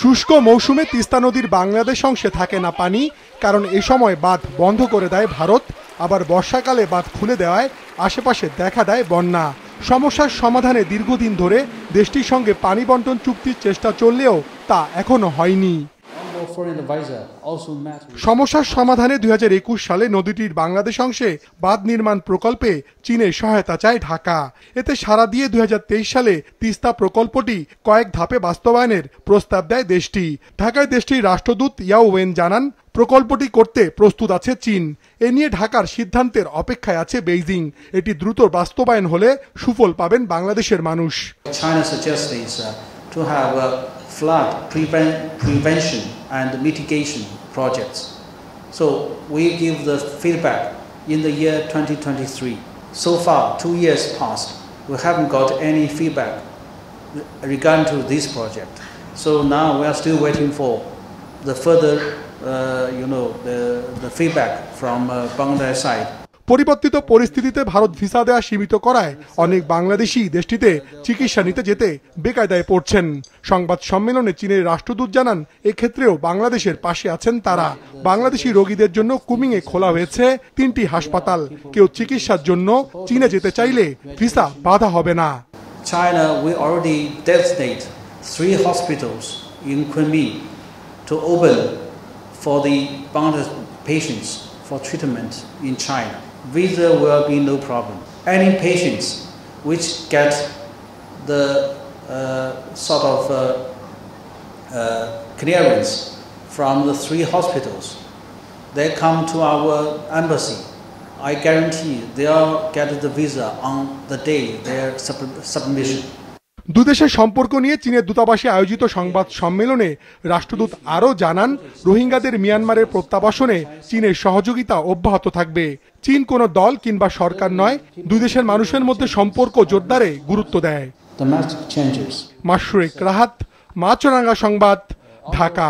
শুষ্ক মৌসুমে তিস্তা নদীর বাংলাদেশ অংশে থাকে না পানি, কারণ এ সময় বাঁধ বন্ধ করে দেয় ভারত। আবার বর্ষাকালে বাঁধ খুলে দেওয়ায় আশেপাশে দেখা দেয় বন্যা। সমস্যার সমাধানে দীর্ঘদিন ধরে দেশটির সঙ্গে পানি বন্টন চুক্তির চেষ্টা চললেও তা এখনো হয়নি। সমস্যার সমাধানে 2021 সালে নদীটির বাংলাদেশ অংশে বাঁধ নির্মাণ প্রকল্পে চীনের সহায়তা চায় ঢাকা। এতে সাড়া দিয়ে 2023 সালে তিস্তা প্রকল্পটি কয়েক ধাপে বাস্তবায়নের প্রস্তাব দেয় দেশটি। ঢাকায় দেশটির রাষ্ট্রদূত ইয়াও ওয়েন জানান, প্রকল্পটি করতে প্রস্তুত আছে চীন। এ নিয়ে ঢাকার সিদ্ধান্তের অপেক্ষায় আছে বেইজিং। এটি দ্রুত বাস্তবায়ন হলে সুফল পাবেন বাংলাদেশের মানুষ। To have flood prevention and mitigation projects. So we give the feedback in the year 2023. So far, 2 years passed, we haven't got any feedback regarding to this project. So now we are still waiting for the further, the feedback from Bangladesh side. পরিবর্তিত পরিস্থিতিতে Bharat visa দেওয়া সীমিত করায় অনেক বাংলাদেশি দেশটিতে চিকিৎসা নিতে যেতে বেকায়দায় পড়ছেন। সংবাদ সম্মেলনে চীনের রাষ্ট্রদূত জানান, এক্ষেত্রেও বাংলাদেশের পাশে আছেন তারা। বাংলাদেশি রোগীদের জন্য কুমিংয়ে খোলা হয়েছে 3টি হাসপাতাল। কেউ চিকিৎসার জন্য চীনে যেতে চাইলে ভিসা বাধা হবে না। China, we already designate 3 hospitals in Kunming to open for the Bangladesh patients for treatment in China. Visa will be no problem. Any patients which get the sort of clearance from the 3 hospitals, they come to our embassy. I guarantee they'll get the visa on the day their submission. দুদেশের সম্পর্ক নিয়ে চীনের দূতাবাসে আয়োজিত সংবাদ সম্মেলনে রাষ্ট্রদূত আরও জানান, রোহিঙ্গাদের মিয়ানমারের প্রত্যাবাসনে চীনের সহযোগিতা অব্যাহত থাকবে। চীন কোনো দল কিংবা সরকার নয়, দুই দেশের মানুষের মধ্যে সম্পর্ক জোরদারে গুরুত্ব দেয়। মাশরুক রাহাত, মাছরাঙ্গা সংবাদ, ঢাকা।